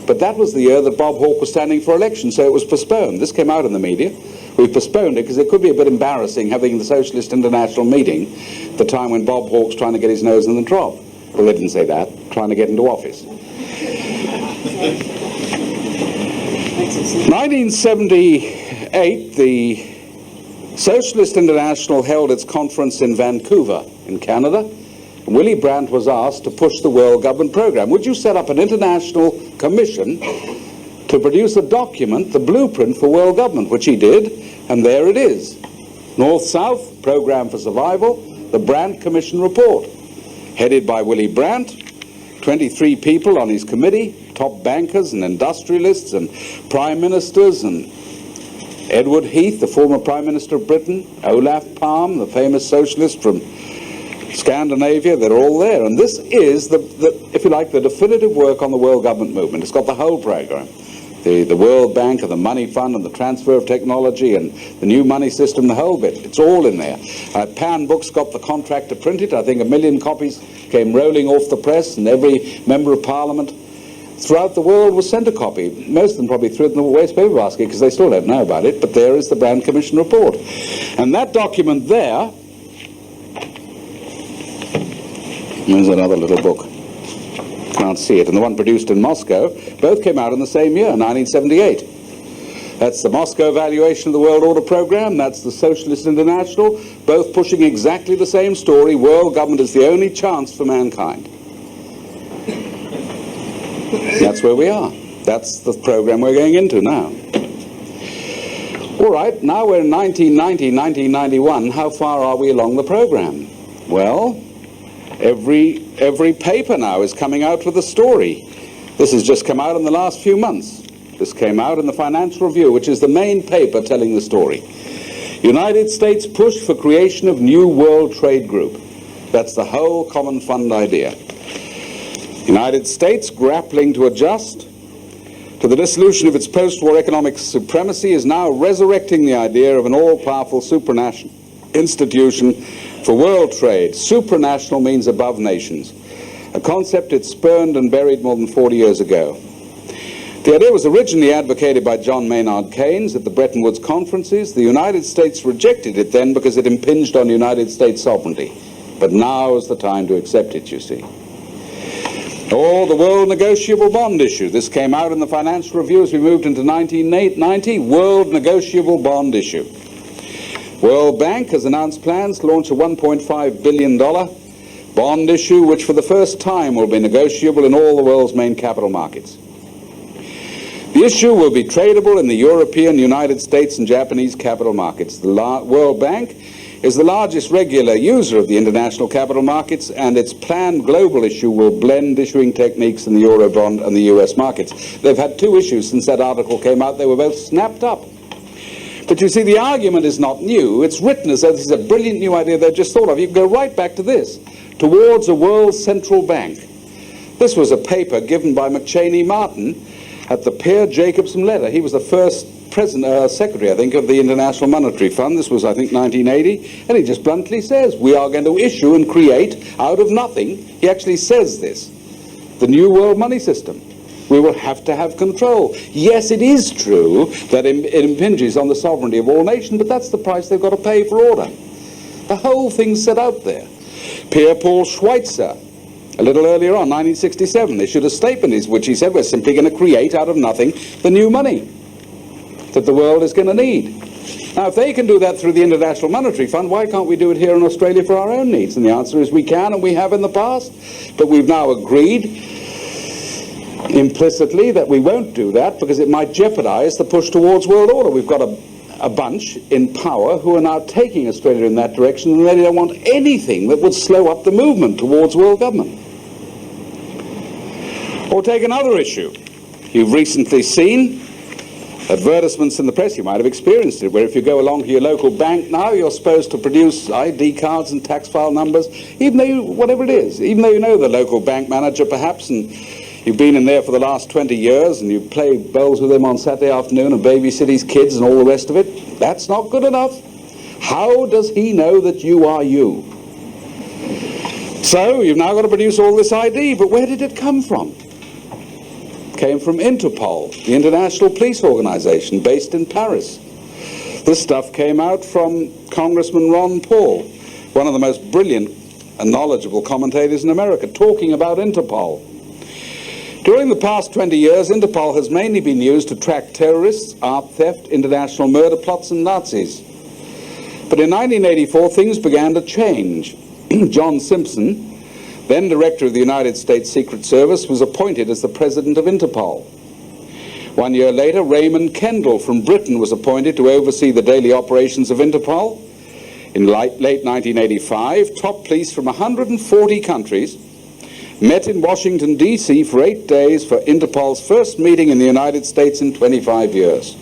but that was the year that Bob Hawke was standing for election, so it was postponed. This came out in the media. We've postponed it because it could be a bit embarrassing having the Socialist International meeting at the time when Bob Hawke's trying to get his nose in the trough. Well, they didn't say that, trying to get into office. 1978, the Socialist International held its conference in Vancouver, in Canada. Willy Brandt was asked to push the world government program. Would you set up an international commission to produce a document, the blueprint for world government, which he did, and there it is. North-South, Program for Survival, the Brandt Commission Report, headed by Willy Brandt, 23 people on his committee, top bankers and industrialists and prime ministers, and Edward Heath, the former Prime Minister of Britain, Olaf Palme, the famous socialist from Scandinavia. They're all there. And this is, if you like, the definitive work on the world government movement. It's got the whole program. The World Bank and the Money Fund and the transfer of technology and the new money system, the whole bit. It's all in there. Pan Books got the contract to print it. I think 1 million copies came rolling off the press, and every member of Parliament throughout the world was sent a copy. Most of them probably threw it in the waste paper basket because they still don't know about it, but there is the Brandt Commission Report. And that document there, there's another little book. Can't see it. And the one produced in Moscow, both came out in the same year, 1978. That's the Moscow evaluation of the World Order Program. That's the Socialist International, both pushing exactly the same story. World government is the only chance for mankind. That's where we are. That's the program we're going into now. All right, now we're in 1990, 1991. How far are we along the program? Well, every paper now is coming out with a story. This has just come out in the last few months. This came out in the Financial Review, which is the main paper telling the story. United States push for creation of new World Trade Group. That's the whole Common Fund idea. United States, grappling to adjust to the dissolution of its post-war economic supremacy, is now resurrecting the idea of an all-powerful supranational institution for world trade. Supranational means above nations, a concept it spurned and buried more than 40 years ago. The idea was originally advocated by John Maynard Keynes at the Bretton Woods conferences. The United States rejected it then because it impinged on United States sovereignty. But now is the time to accept it, you see. Or the World Negotiable Bond issue. This came out in the Financial Review as we moved into 1990. World Negotiable Bond issue. World Bank has announced plans to launch a $1.5 billion bond issue, which for the first time will be negotiable in all the world's main capital markets. The issue will be tradable in the European, United States, and Japanese capital markets. The World Bank is the largest regular user of the international capital markets, and its planned global issue will blend issuing techniques in the Eurobond and the US markets. They've had two issues since that article came out. They were both snapped up. But you see, the argument is not new. It's written as though this is a brilliant new idea they've just thought of. You can go right back to this, towards a world central bank. This was a paper given by McChaney Martin at the Peer Jacobson letter. He was the first secretary, I think, of the International Monetary Fund. This was, I think, 1980. And he just bluntly says, we are going to issue and create out of nothing. He actually says this, the new world money system. We will have to have control. Yes, it is true that it impinges on the sovereignty of all nations, but that's the price they've got to pay for order. The whole thing's set out there. Pierre-Paul Schweitzer, a little earlier on, 1967, issued a statement in which he said, we're simply going to create out of nothing the new money that the world is going to need. Now, if they can do that through the International Monetary Fund, why can't we do it here in Australia for our own needs? And the answer is we can, and we have in the past. But we've now agreed implicitly that we won't do that because it might jeopardize the push towards world order. We've got a bunch in power who are now taking Australia in that direction, and they don't want anything that would slow up the movement towards world government. Or take another issue. You've recently seen advertisements in the press, you might have experienced it, where if you go along to your local bank now, you're supposed to produce ID cards and tax file numbers, even though you, whatever it is, even though you know the local bank manager perhaps, and you've been in there for the last 20 years, and you play bowls with him on Saturday afternoon and babysit his kids and all the rest of it. That's not good enough. How does he know that you are you? So you've now got to produce all this ID, but where did it come from? Came from Interpol, the international police organization based in Paris. This stuff came out from Congressman Ron Paul, one of the most brilliant and knowledgeable commentators in America, talking about Interpol. During the past 20 years, Interpol has mainly been used to track terrorists, art theft, international murder plots, and Nazis. But in 1984, things began to change. John Simpson, then director of the United States Secret Service, was appointed as the president of Interpol. 1 year later, Raymond Kendall from Britain was appointed to oversee the daily operations of Interpol. In late 1985, top police from 140 countries met in Washington, D.C. for 8 days for Interpol's first meeting in the United States in 25 years.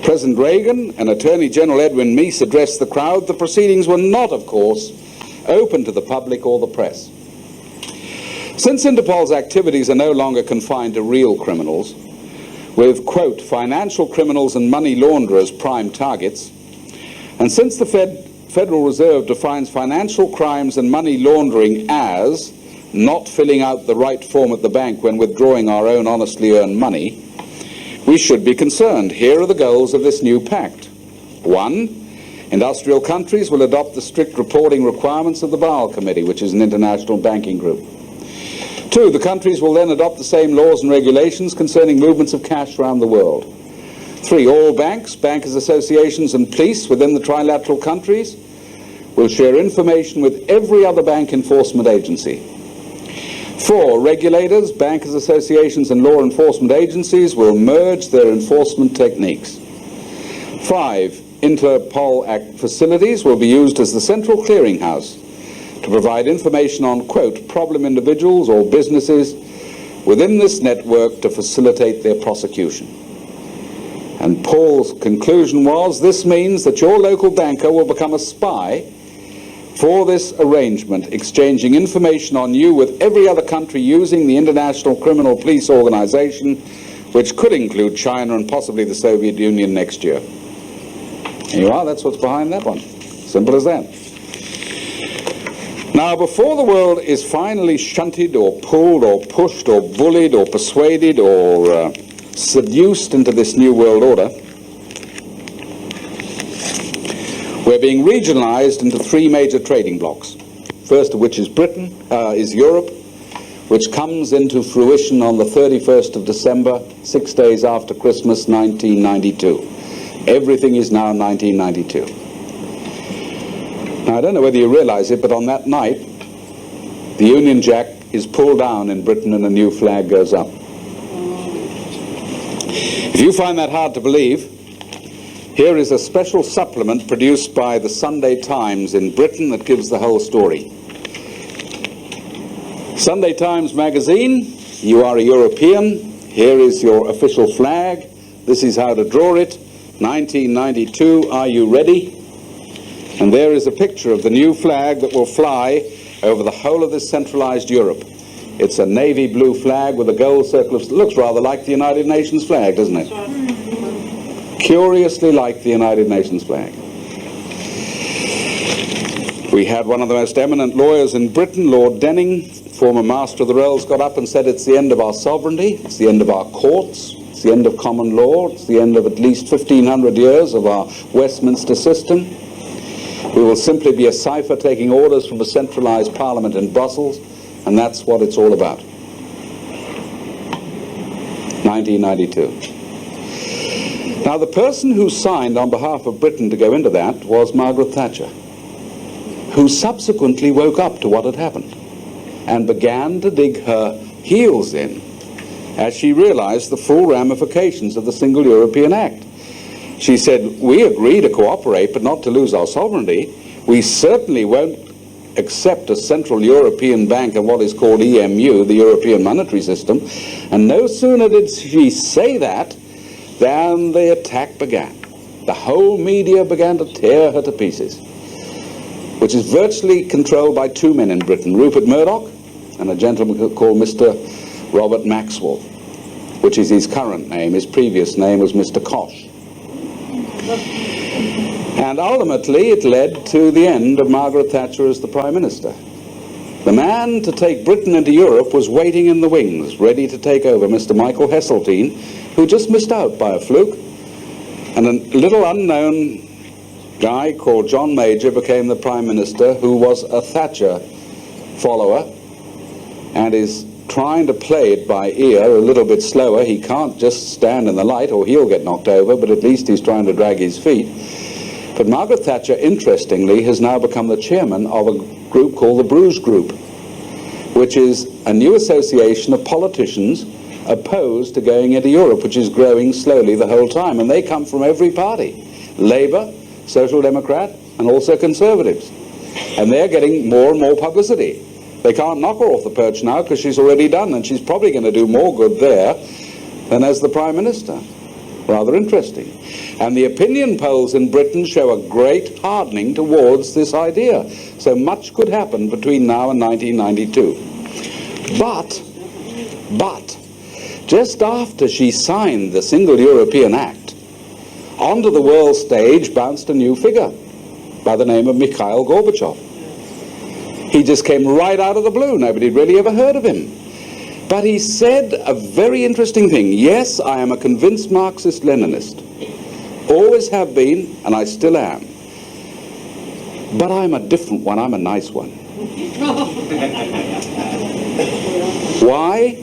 President Reagan and Attorney General Edwin Meese addressed the crowd. The proceedings were not, of course, open to the public or the press. Since Interpol's activities are no longer confined to real criminals, with, quote, financial criminals and money launderers prime targets, and since the Federal Reserve defines financial crimes and money laundering as not filling out the right form at the bank when withdrawing our own honestly earned money, we should be concerned. Here are the goals of this new pact. 1, industrial countries will adopt the strict reporting requirements of the Basel Committee, which is an international banking group. 2, the countries will then adopt the same laws and regulations concerning movements of cash around the world. 3, all banks, bankers' associations and police within the trilateral countries will share information with every other bank enforcement agency. 4, regulators, bankers' associations and law enforcement agencies will merge their enforcement techniques. 5, Interpol Act facilities will be used as the central clearinghouse to provide information on, quote, problem individuals or businesses within this network to facilitate their prosecution. And Paul's conclusion was, this means that your local banker will become a spy for this arrangement, exchanging information on you with every other country using the International Criminal Police Organization, which could include China and possibly the Soviet Union next year. Here you are, that's what's behind that one. Simple as that. Now, before the world is finally shunted or pulled or pushed or bullied or persuaded or seduced into this new world order, we're being regionalized into 3 major trading blocks. First of which is Britain, is Europe, which comes into fruition on the 31st of December, 6 days after Christmas, 1992. Everything is now 1992. Now, I don't know whether you realize it, but on that night, the Union Jack is pulled down in Britain and a new flag goes up. If you find that hard to believe, Here is a special supplement produced by the Sunday Times in Britain that gives the whole story. Sunday Times magazine, you are a European, here is your official flag, this is how to draw it, 1992, are you ready? And there is a picture of the new flag that will fly over the whole of this centralized Europe. It's a navy blue flag with a gold circle. It looks rather like the United Nations flag, doesn't it? Curiously like the United Nations flag. We had one of the most eminent lawyers in Britain, Lord Denning, former Master of the Rolls, got up and said it's the end of our sovereignty, it's the end of our courts, it's the end of common law, it's the end of at least 1,500 years of our Westminster system. We will simply be a cipher taking orders from a centralized parliament in Brussels, and that's what it's all about. 1992. Now, the person who signed on behalf of Britain to go into that was Margaret Thatcher, who subsequently woke up to what had happened and began to dig her heels in as she realized the full ramifications of the Single European Act. She said, we agree to cooperate, but not to lose our sovereignty. We certainly won't accept a Central European Bank and what is called EMU, the European Monetary System. And no sooner did she say that than the attack began. The whole media began to tear her to pieces, which is virtually controlled by two men in Britain, Rupert Murdoch and a gentleman called Mr. Robert Maxwell, which is his current name. His previous name was Mr. Koch. And ultimately it led to the end of Margaret Thatcher as the Prime Minister. The man to take Britain into Europe was waiting in the wings, ready to take over, Mr. Michael Heseltine, who just missed out by a fluke. And a little unknown guy called John Major became the Prime Minister, who was a Thatcher follower and is trying to play it by ear a little bit slower. He can't just stand in the light or he'll get knocked over, but at least he's trying to drag his feet. But Margaret Thatcher, interestingly, has now become the chairman of a group called the Bruges Group, which is a new association of politicians opposed to going into Europe, which is growing slowly the whole time. And they come from every party, Labour, Social Democrat, and also Conservatives. And they're getting more and more publicity. They can't knock her off the perch now because she's already done, and she's probably going to do more good there than as the Prime Minister. Rather interesting. And the opinion polls in Britain show a great hardening towards this idea. So much could happen between now and 1992. But, just after she signed the Single European Act, onto the world stage bounced a new figure by the name of Mikhail Gorbachev. He just came right out of the blue. Nobody had really ever heard of him. But he said a very interesting thing. Yes, I am a convinced Marxist-Leninist. Always have been, and I still am. But I'm a different one. I'm a nice one. Why?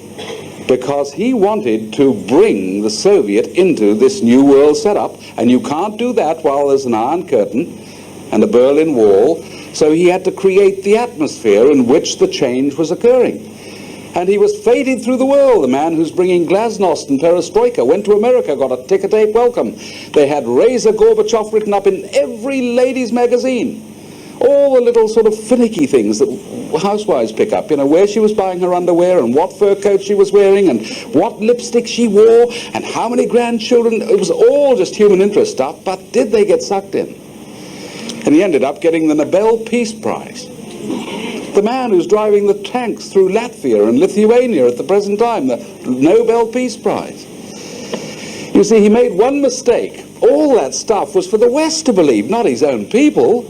Because he wanted to bring the Soviet into this new world setup, and you can't do that while there's an Iron Curtain and a Berlin Wall. So he had to create the atmosphere in which the change was occurring. And he was feted through the world. The man who's bringing glasnost and perestroika went to America, got a ticker-tape welcome. They had Razor Gorbachev written up in every ladies' magazine. All the little sort of finicky things that housewives pick up, you know, where she was buying her underwear and what fur coat she was wearing and what lipstick she wore and how many grandchildren. It was all just human interest stuff, but did they get sucked in? And he ended up getting the Nobel Peace Prize. The man who's driving the tanks through Latvia and Lithuania at the present time, the Nobel Peace Prize. You see, he made one mistake. All that stuff was for the West to believe, not his own people.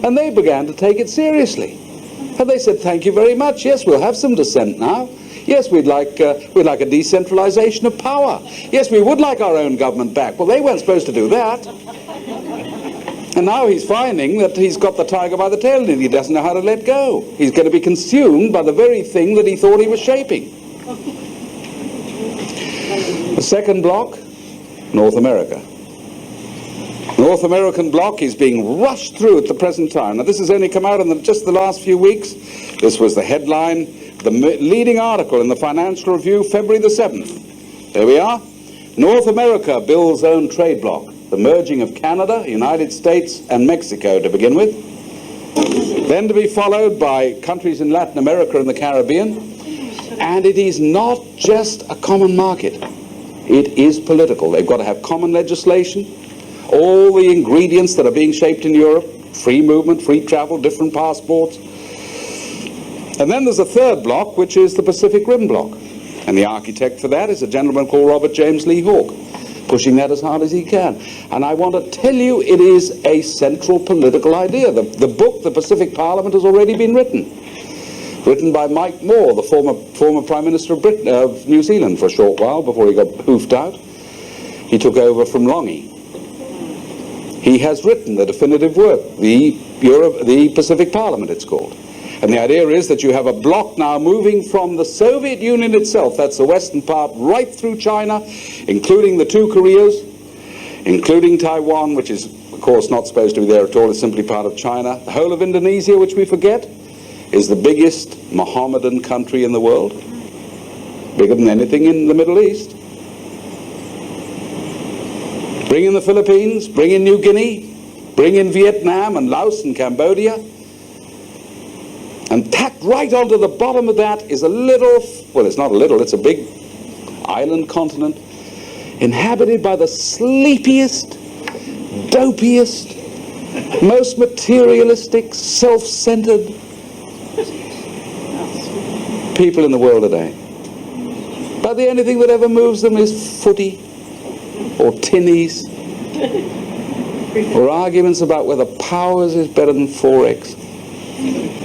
And they began to take it seriously. And they said, thank you very much. Yes, we'll have some dissent now. Yes, we'd like a decentralization of power. Yes, we would like our own government back. Well, they weren't supposed to do that. And now he's finding that he's got the tiger by the tail and he doesn't know how to let go. He's going to be consumed by the very thing that he thought he was shaping. The second block, North America. North American bloc is being rushed through at the present time. Now, this has only come out in just the last few weeks. This was the headline, the leading article in the Financial Review, February the 7th. There we are. North America builds own trade bloc. the merging of Canada, United States, and Mexico to begin with, then to be followed by countries in Latin America and the Caribbean. And it is not just a common market. It is political. They've got to have common legislation, all the ingredients that are being shaped in Europe, free movement, free travel, different passports. And then there's a third block, which is the Pacific Rim block. And the architect for that is a gentleman called Robert James Lee Hawke, pushing that as hard as he can. And I want to tell you, it is a central political idea. The book, The Pacific Parliament, has already been written by Mike Moore, the former Prime Minister of New Zealand for a short while before he got hoofed out. He took over from Longy. He has written the definitive work, the Pacific Parliament it's called. And the idea is that you have a bloc now moving from the Soviet Union itself, that's the western part, right through China, including the two Koreas, including Taiwan, which is, of course, not supposed to be there at all, it's simply part of China. The whole of Indonesia, which we forget, is the biggest Mohammedan country in the world, bigger than anything in the Middle East. Bring in the Philippines, bring in New Guinea, bring in Vietnam and Laos and Cambodia. And tacked right onto the bottom of that is a little, well, it's not a little, it's a big island continent, inhabited by the sleepiest, dopiest, most materialistic, self-centered people in the world today. But the only thing that ever moves them is footy or tinnies or arguments about whether Powers is better than Forex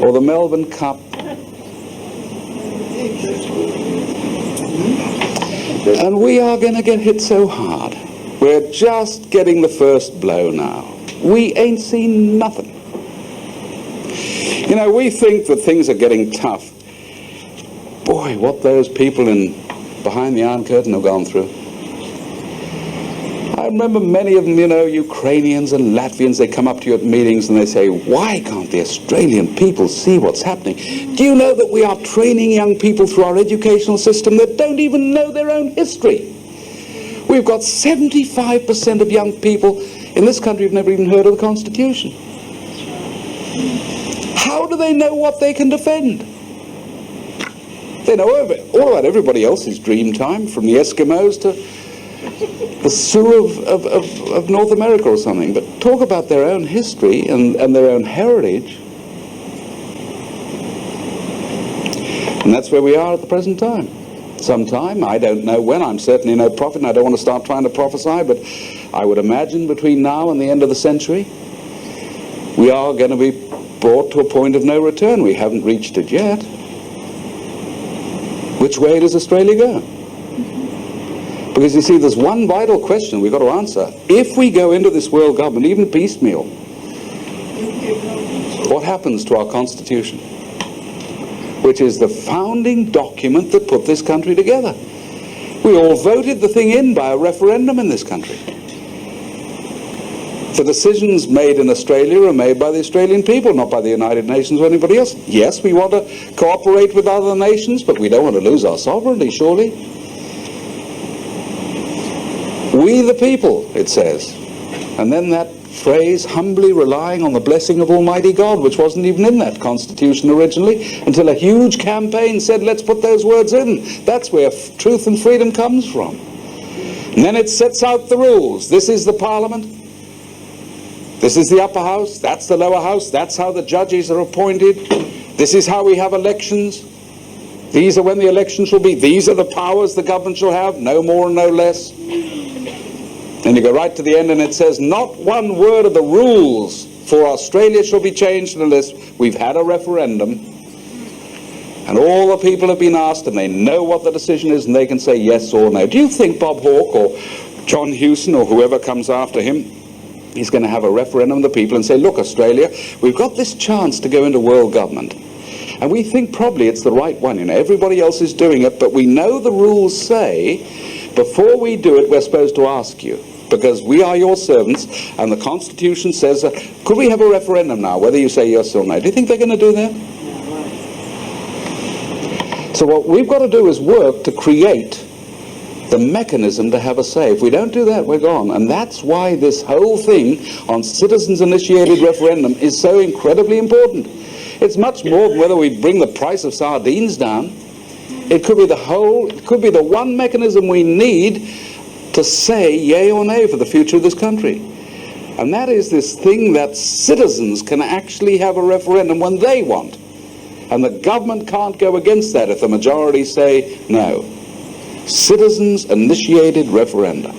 or the Melbourne Cup. And we are going to get hit so hard. We're just getting the first blow now. We ain't seen nothing. You know, we think that things are getting tough. Boy, what those people behind the Iron Curtain have gone through. I remember many of them, you know, Ukrainians and Latvians, they come up to you at meetings and they say, why can't the Australian people see what's happening? Do you know that we are training young people through our educational system that don't even know their own history? We've got 75% of young people in this country who've never even heard of the Constitution. How do they know what they can defend? They know all about everybody else's dream time, from the Eskimos to the Sioux of North America or something, but talk about their own history and their own heritage. And that's where we are at the present time. Sometime, I don't know when, I'm certainly no prophet, and I don't want to start trying to prophesy, but I would imagine between now and the end of the century, we are going to be brought to a point of no return. We haven't reached it yet. Which way does Australia go? Because you see, there's one vital question we've got to answer. If we go into this world government, even piecemeal, what happens to our Constitution? Which is the founding document that put this country together. We all voted the thing in by a referendum in this country. The decisions made in Australia are made by the Australian people, not by the United Nations or anybody else. Yes, we want to cooperate with other nations, but we don't want to lose our sovereignty, surely. We the people, it says. And then that phrase, humbly relying on the blessing of Almighty God, which wasn't even in that Constitution originally, until a huge campaign said, let's put those words in. That's where truth and freedom comes from. And then it sets out the rules. This is the Parliament. This is the upper house. That's the lower house. That's how the judges are appointed. This is how we have elections. These are when the elections shall be. These are the powers the government shall have, no more and no less. And you go right to the end and it says, not one word of the rules for Australia shall be changed unless we've had a referendum and all the people have been asked and they know what the decision is and they can say yes or no. Do you think Bob Hawke or John Hewson or whoever comes after him is going to have a referendum of the people and say, look, Australia, we've got this chance to go into world government and we think probably it's the right one, you know, everybody else is doing it, but we know the rules say before we do it we're supposed to ask you, because we are your servants, and the Constitution says, could we have a referendum now, whether you say yes or no? Do you think they're going to do that? So what we've got to do is work to create the mechanism to have a say. If we don't do that, we're gone. And that's why this whole thing on citizens-initiated referendum is so incredibly important. It's much more than whether we bring the price of sardines down. It could be the one mechanism we need to say yay or nay for the future of this country. And that is this thing that citizens can actually have a referendum when they want. And the government can't go against that if the majority say no. Citizens-initiated referenda,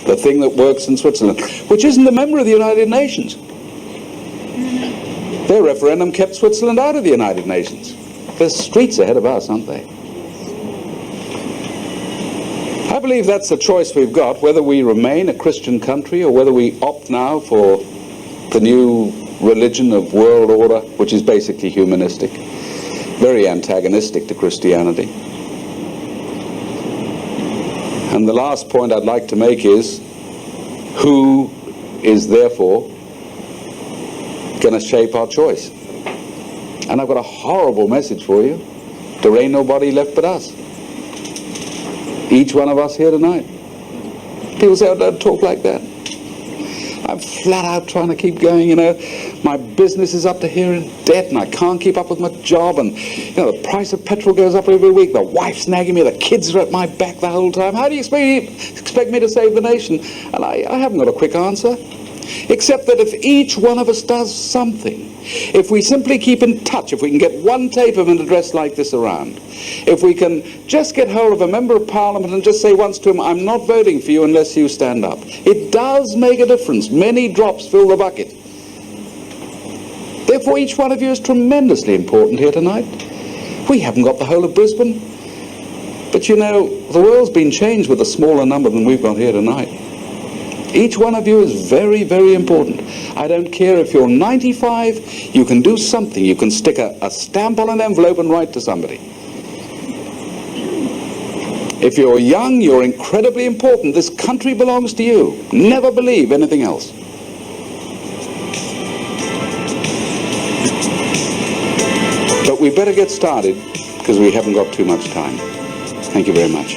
the thing that works in Switzerland, which isn't a member of the United Nations. Their referendum kept Switzerland out of the United Nations. There's streets ahead of us, aren't they? I believe that's the choice we've got, whether we remain a Christian country or whether we opt now for the new religion of world order, which is basically humanistic, very antagonistic to Christianity. And the last point I'd like to make is, who is therefore going to shape our choice? And I've got a horrible message for you. There ain't nobody left but us. Each one of us here tonight. People say, oh, don't talk like that. I'm flat out trying to keep going, you know. My business is up to here in debt and I can't keep up with my job, and you know, the price of petrol goes up every week, the wife's nagging me, the kids are at my back the whole time. How do you expect me to save the nation? And I haven't got a quick answer, except that if each one of us does something, if we simply keep in touch, if we can get one tape of an address like this around, if we can just get hold of a member of parliament and just say once to him, I'm not voting for you unless you stand up. It does make a difference. Many drops fill the bucket. Therefore, each one of you is tremendously important here tonight. We haven't got the whole of Brisbane, but you know, the world's been changed with a smaller number than we've got here tonight. Each one of you is very, very important. I don't care if you're 95, you can do something. You can stick a stamp on an envelope and write to somebody. If you're young, you're incredibly important. This country belongs to you. Never believe anything else. But we better get started because we haven't got too much time. Thank you very much.